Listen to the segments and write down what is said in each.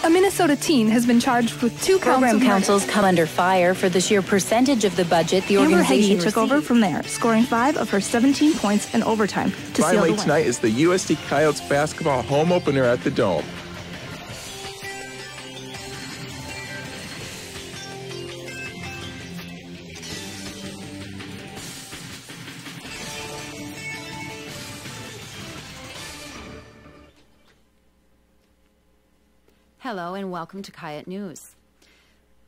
A Minnesota teen has been charged with 2 counts Program of councils come under fire for the sheer percentage of the budget the organization Amber Heggie took over from there, scoring 5 of her 17 points in overtime to seal the Finally win. tonight is the USD Coyotes basketball home opener at the Dome. Hello and welcome to Coyote News.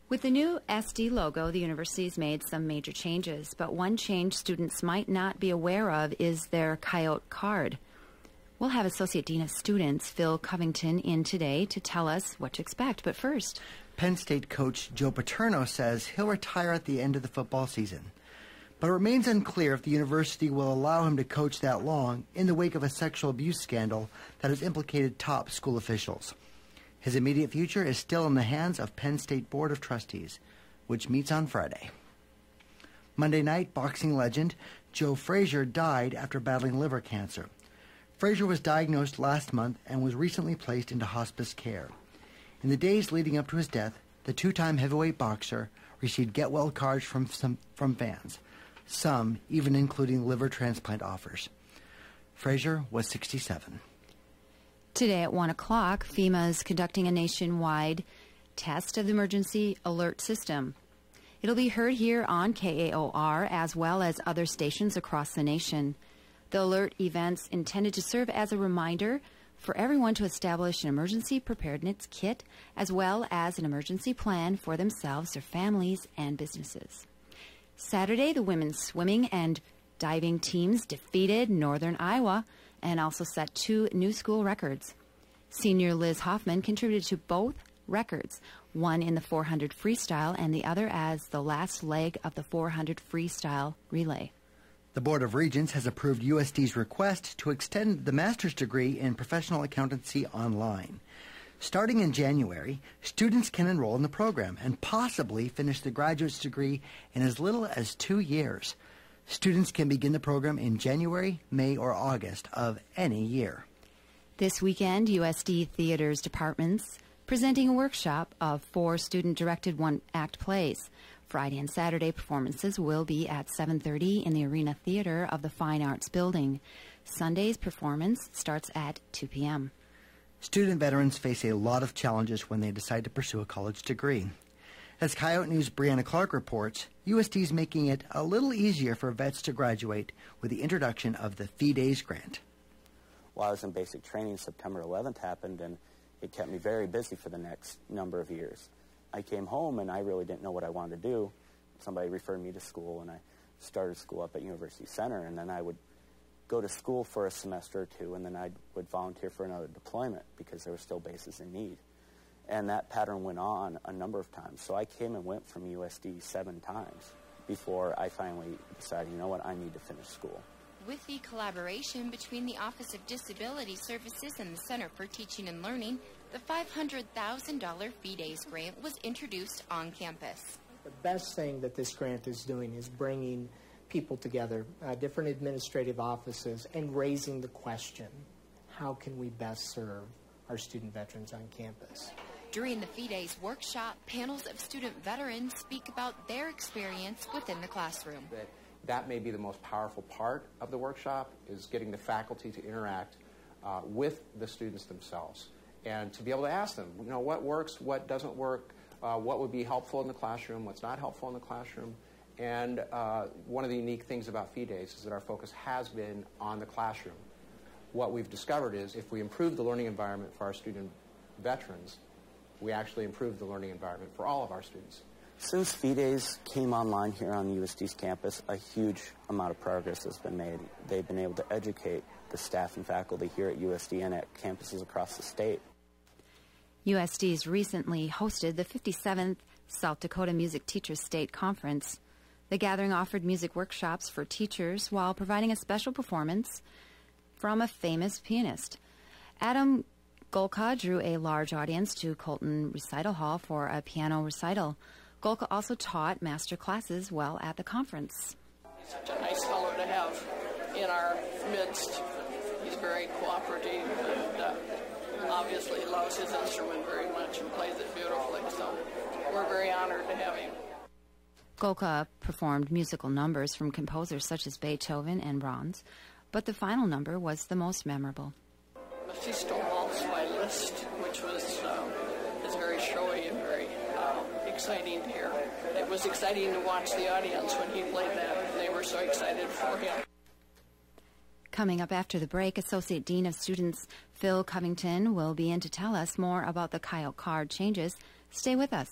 With the new SD logo, the university's made some major changes, but one change students might not be aware of is their Coyote card. We'll have Associate Dean of Students Phil Covington in today to tell us what to expect, but first, Penn State coach Joe Paterno says he'll retire at the end of the football season, but it remains unclear if the university will allow him to coach that long in the wake of a sexual abuse scandal that has implicated top school officials. His immediate future is still in the hands of Penn State Board of Trustees, which meets on Friday. Monday night, boxing legend Joe Frazier died after battling liver cancer. Frazier was diagnosed last month and was recently placed into hospice care. In the days leading up to his death, the two-time heavyweight boxer received get-well cards from fans, some even including liver transplant offers. Frazier was 67. today at 1 o'clock, FEMA is conducting a nationwide test of the emergency alert system. It'll be heard here on KAOR as well as other stations across the nation. The alert event's intended to serve as a reminder for everyone to establish an emergency preparedness kit as well as an emergency plan for themselves, their families, and businesses. Saturday, the women's swimming and diving teams defeated Northern Iowa and also set 2 new school records. Senior Liz Hoffman contributed to both records, one in the 400 freestyle and the other as the last leg of the 400 freestyle relay. The Board of Regents has approved USD's request to extend the master's degree in professional accountancy online. Starting in January, students can enroll in the program and possibly finish the graduate's degree in as little as 2 years. Students can begin the program in January, May, or August of any year. This weekend, USD Theater's departments presenting a workshop of 4 student-directed one-act plays. Friday and Saturday performances will be at 7:30 in the Arena Theater of the Fine Arts Building. Sunday's performance starts at 2 p.m. Student veterans face a lot of challenges when they decide to pursue a college degree. As Coyote News' Brianna Clark reports, USD is making it a little easier for vets to graduate with the introduction of the Fee Days grant. While I was in basic training, September 11th happened, and it kept me very busy for the next number of years. I came home, and I really didn't know what I wanted to do. Somebody referred me to school, and I started school up at University Center, and then I would go to school for a semester or 2, and then I would volunteer for another deployment because there were still bases in need. And that pattern went on a number of times. So I came and went from USD 7 times before I finally decided, you know what, I need to finish school. With the collaboration between the Office of Disability Services and the Center for Teaching and Learning, the $500,000 Fee Days grant was introduced on campus. The best thing that this grant is doing is bringing people together, different administrative offices, and raising the question, how can we best serve our student veterans on campus? During the Fee Days workshop, panels of student veterans speak about their experience within the classroom. That may be the most powerful part of the workshop, is getting the faculty to interact with the students themselves and to be able to ask them, you know, what works, what doesn't work, what would be helpful in the classroom, what's not helpful in the classroom. And one of the unique things about Fee Days is that our focus has been on the classroom. What we've discovered is if we improve the learning environment for our student veterans, we actually improve the learning environment for all of our students. Since Fee Days came online here on USD's campus, a huge amount of progress has been made. They've been able to educate the staff and faculty here at USD and at campuses across the state. USD's recently hosted the 57th South Dakota Music Teachers State Conference. The gathering offered music workshops for teachers while providing a special performance from a famous pianist. Adam Golka drew a large audience to Colton Recital Hall for a piano recital. Golka also taught master classes while at the conference. He's such a nice fellow to have in our midst. He's very cooperative and obviously obviously loves his instrument very much and plays it beautifully, so we're very honored to have him. Golka performed musical numbers from composers such as Beethoven and Brahms, but the final number was the most memorable. Mephisto Waltz by Liszt, which was very showy and very exciting to hear. It was exciting to watch the audience when he played that. They were so excited for him. Coming up after the break, Associate Dean of Students Phil Covington will be in to tell us more about the Coyote card changes. Stay with us.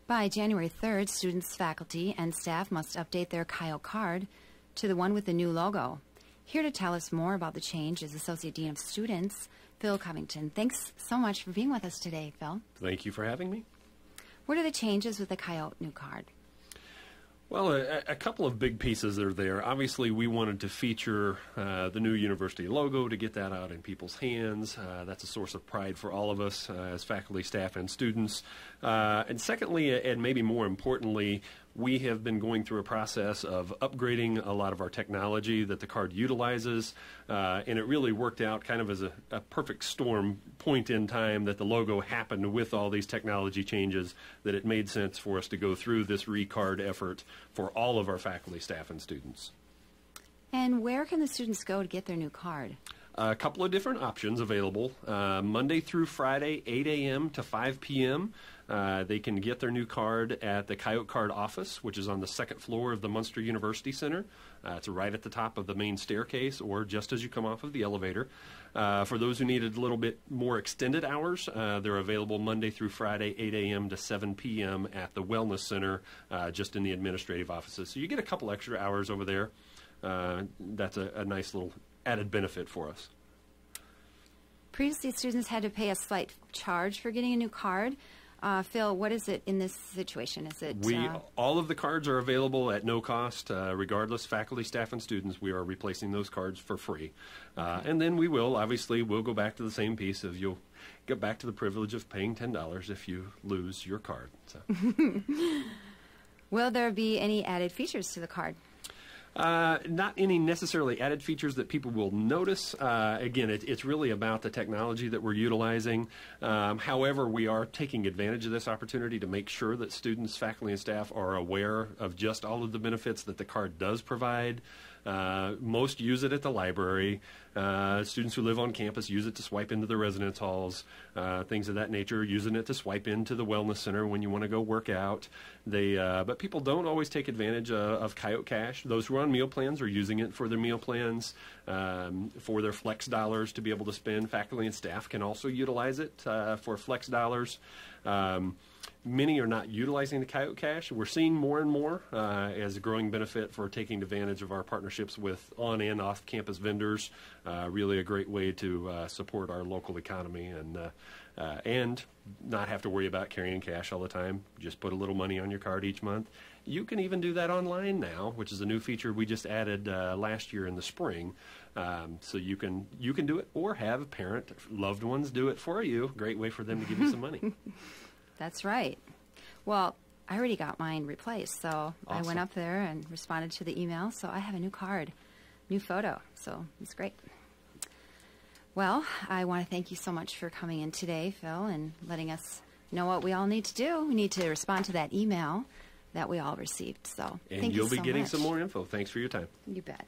By January 3rd, students, faculty, and staff must update their Coyote card to the one with the new logo. Here to tell us more about the change is Associate Dean of Students, Phil Covington. Thanks so much for being with us today, Phil. Thank you for having me. What are the changes with the Coyote new card? Well, a couple of big pieces are there. Obviously, we wanted to feature the new university logo to get that out in people's hands. That's a source of pride for all of us as faculty, staff, and students. And secondly, and maybe more importantly, we have been going through a process of upgrading a lot of our technology that the card utilizes, and it really worked out kind of as a perfect storm point in time that the logo happened with all these technology changes, that it made sense for us to go through this recard effort for all of our faculty, staff, and students. And where can the students go to get their new card? A couple of different options available. Monday through Friday, 8 a.m. to 5 p.m. They can get their new card at the Coyote Card office, which is on the second floor of the Munster University Center. It's right at the top of the main staircase or just as you come off of the elevator. For those who needed a little bit more extended hours, they're available Monday through Friday, 8 a.m. to 7 p.m. at the Wellness Center, just in the administrative offices. So you get a couple extra hours over there. That's a nice little added benefit for us. Previously, students had to pay a slight charge for getting a new card. Phil, what is it in this situation? Is it all of the cards are available at no cost, regardless. Faculty, staff, and students, we are replacing those cards for free. And then we'll go back to the same piece of you'll get back to the privilege of paying $10 if you lose your card. So. Will there be any added features to the card? Not any necessarily added features that people will notice. Again, it's really about the technology that we're utilizing. However, we are taking advantage of this opportunity to make sure that students, faculty, and staff are aware of just all of the benefits that the card does provide. Most use it at the library. Students who live on campus use it to swipe into the residence halls, things of that nature, using it to swipe into the wellness center when you want to go work out. But people don't always take advantage of Coyote Cash. Those who are on meal plans are using it for their meal plans, for their flex dollars to be able to spend. Faculty and staff can also utilize it for flex dollars. Many are not utilizing the Coyote Cash. We're seeing more and more as a growing benefit for taking advantage of our partnerships with on and off campus vendors. Really a great way to support our local economy and not have to worry about carrying cash all the time. Just put a little money on your card each month. You can even do that online now, which is a new feature we just added last year in the spring. So you can do it or have a parent, loved ones do it for you. Great way for them to give you some money. That's right. Well, I already got mine replaced, so awesome. I went up there and responded to the email, so I have a new card, new photo, so it's great. Well, I want to thank you so much for coming in today, Phil, and letting us know what we all need to do. We need to respond to that email that we all received, so thank you so much. And you'll be getting some more info. Thanks for your time. You bet.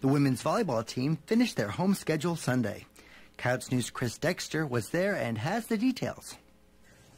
The women's volleyball team finished their home schedule Sunday. Coyotes News' Chris Dexter was there and has the details.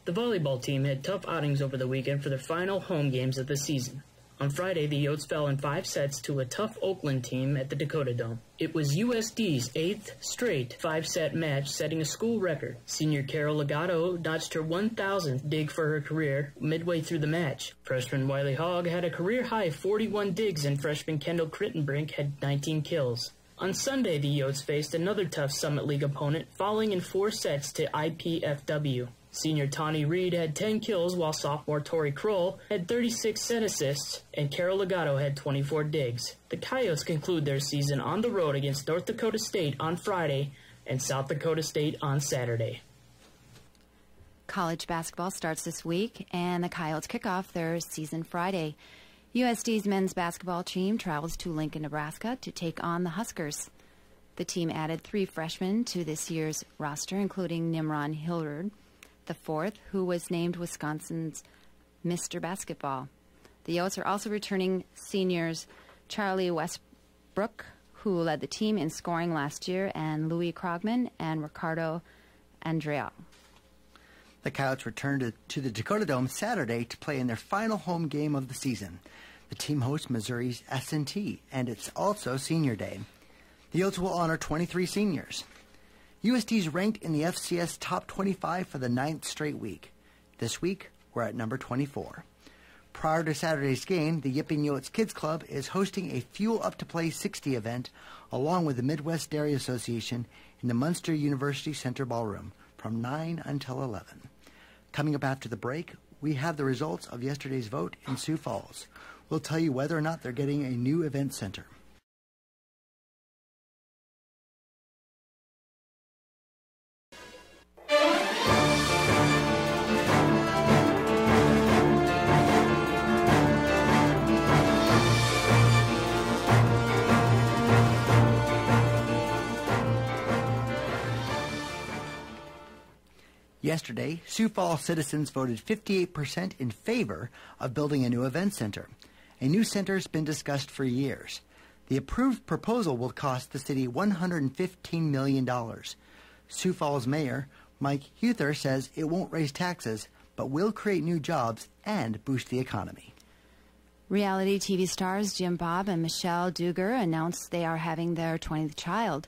The volleyball team had tough outings over the weekend for their final home games of the season. On Friday, the Yotes fell in 5 sets to a tough Oakland team at the Dakota Dome. It was USD's 8th straight 5-set match, setting a school record. Senior Carol Legato notched her 1,000th dig for her career midway through the match. Freshman Wiley Hogg had a career-high 41 digs, and freshman Kendall Crittenbrink had 19 kills. On Sunday, the Yotes faced another tough Summit League opponent, falling in 4 sets to IPFW. Senior Tawny Reed had 10 kills, while sophomore Tori Kroll had 36 set assists, and Carol Legato had 24 digs. The Coyotes conclude their season on the road against North Dakota State on Friday and South Dakota State on Saturday. College basketball starts this week, and the Coyotes kick off their season Friday. USD's men's basketball team travels to Lincoln, Nebraska to take on the Huskers. The team added 3 freshmen to this year's roster, including Nimron Hilliard, the 4th, who was named Wisconsin's Mr. Basketball. The Yotes are also returning seniors Charlie Westbrook, who led the team in scoring last year, and Louis Krogman and Ricardo Andrea. The Coyotes return to the Dakota Dome Saturday to play in their final home game of the season. The team hosts Missouri's S&T, and it's also Senior Day. The Yotes will honor 23 seniors. USD is ranked in the FCS Top 25 for the 9th straight week. This week, we're at number 24. Prior to Saturday's game, the Yipping Yotes Kids Club is hosting a Fuel Up to Play 60 event along with the Midwest Dairy Association in the Munster University Center Ballroom from 9 until 11. Coming up after the break, we have the results of yesterday's vote in Sioux Falls. We'll tell you whether or not they're getting a new event center. Yesterday, Sioux Falls citizens voted 58% in favor of building a new event center. A new center has been discussed for years. The approved proposal will cost the city $115 million. Sioux Falls Mayor Mike Huther says it won't raise taxes, but will create new jobs and boost the economy. Reality TV stars Jim Bob and Michelle Dugar announced they are having their 20th child.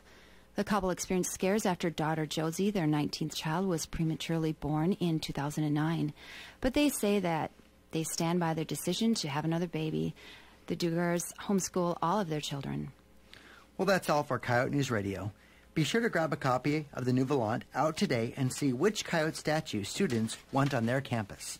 The couple experienced scares after daughter Josie, their 19th child, was prematurely born in 2009. But they say that they stand by their decision to have another baby. The Dugars homeschool all of their children. Well, that's all for Coyote News Radio. Be sure to grab a copy of the New Volant out today and see which Coyote statue students want on their campus.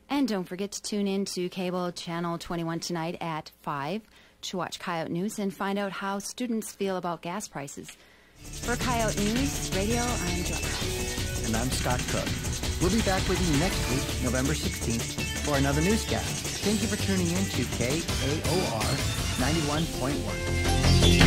And don't forget to tune in to cable channel 21 tonight at 5 to watch Coyote News and find out how students feel about gas prices. For Coyote News Radio, I'm Joy. And I'm Scott Cook. We'll be back with you next week, November 16th, for another newscast. Thank you for tuning in to KAOR 91.1.